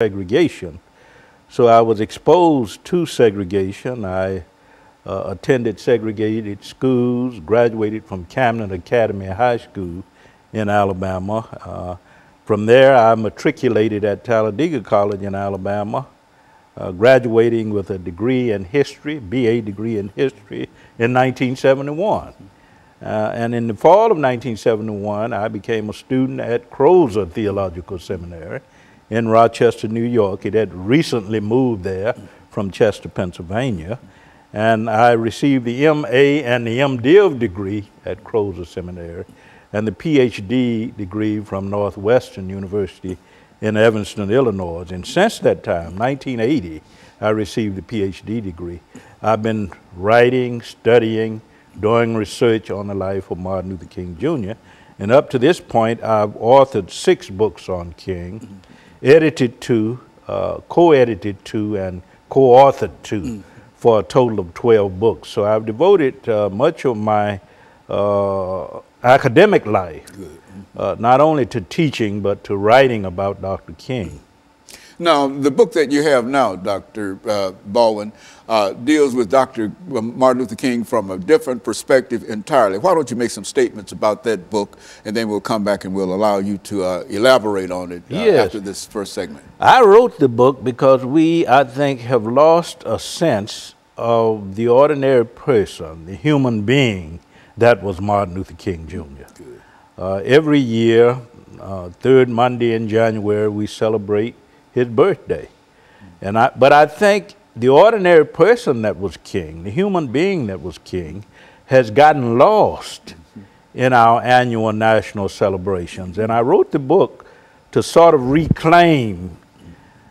segregation. So I was exposed to segregation. I attended segregated schools, graduated from Camden Academy High School in Alabama. From there, I matriculated at Talladega College in Alabama, graduating with a degree in history, BA degree in history in 1971. And in the fall of 1971, I became a student at Crozer Theological Seminary in Rochester, New York. It had recently moved there from Chester, Pennsylvania. And I received the MA and the MDiv degree at Crozer Seminary and the PhD degree from Northwestern University in Evanston, Illinois. And since that time, 1980, I received the PhD degree. I've been writing, studying, doing research on the life of Martin Luther King Jr. And up to this point, I've authored 6 books on King, edited 2, co-edited 2, and co-authored 2 for a total of 12 books. So I've devoted much of my academic life, not only to teaching, but to writing about Dr. King. Now, the book that you have now, Dr. Baldwin, deals with Dr. Martin Luther King from a different perspective entirely. Why don't you make some statements about that book, and then we'll come back and we'll allow you to elaborate on it after this first segment. I wrote the book because we, I think, have lost a sense of the ordinary person, the human being that was Martin Luther King Jr. Every year, third Monday in January, we celebrate his birthday. But I think the ordinary person that was King, the human being that was King, has gotten lost in our annual national celebrations. And I wrote the book to sort of reclaim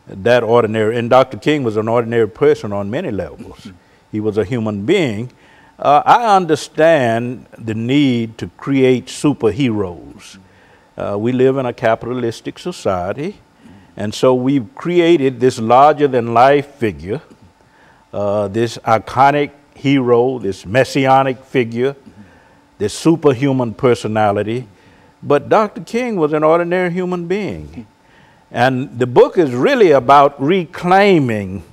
that ordinary, and Dr. King was an ordinary person on many levels. He was a human being. I understand the need to create superheroes. We live in a capitalistic society. And so we've created this larger-than-life figure, this iconic hero, this messianic figure, this superhuman personality. But Dr. King was an ordinary human being. And the book is really about reclaiming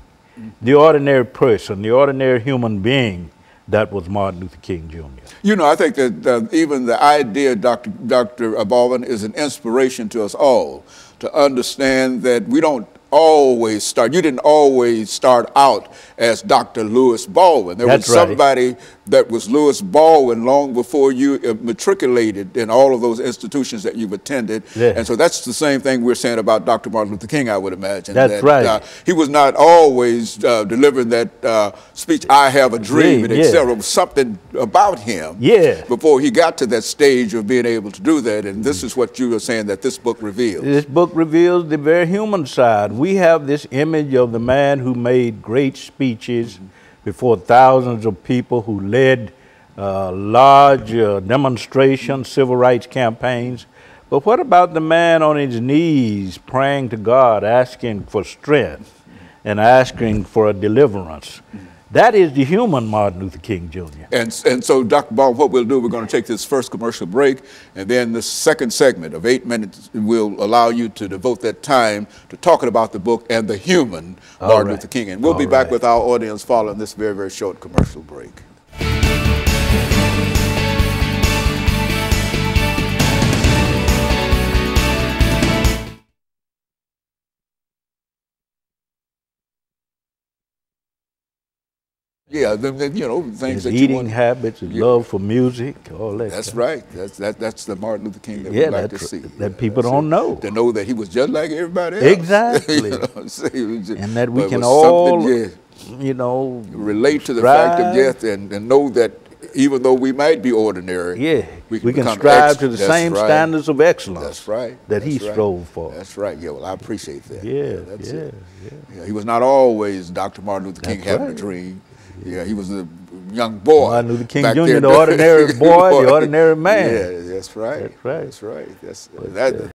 the ordinary person, the ordinary human being that was Martin Luther King Jr. You know, I think that even the idea, Dr. Baldwin, is an inspiration to us all to understand that we don't always start, you didn't always start out as Dr. Lewis Baldwin. There was somebody that was Lewis Baldwin long before you matriculated in all of those institutions that you've attended. Yeah. And so that's the same thing we're saying about Dr. Martin Luther King, I would imagine. That's right. He was not always delivering that speech, I have a dream, and etc. There was something about him before he got to that stage of being able to do that. And this is what you were saying that this book reveals. This book reveals the very human side. We have this image of the man who made great speeches before thousands of people, who led large demonstrations, civil rights campaigns. But what about the man on his knees praying to God, asking for strength and asking for a deliverance? That is the human Martin Luther King Jr. And so, Dr. Baldwin, what we'll do, we're going to take this first commercial break, and then the second segment of 8 minutes will allow you to devote that time to talking about the book and the human Martin Luther King. And we'll be back with our audience following this very, very short commercial break. Yeah, you know, things that you want. Eating habits, his love for music, all that. That's right. That's the Martin Luther King that we like to see. That people don't know. To know that he was just like everybody else. Exactly. You know, and that we can all, you know, relate to the fact of death and know that even though we might be ordinary, we can strive to the same standards of excellence. That's right. That he strove for. That's right. Yeah, well, I appreciate that. Yeah, he was not always Dr. Martin Luther King having a dream. Yeah, he was a young boy. Martin Luther King Jr., the ordinary boy, the ordinary man. Yeah, that's right. That's right. That's right.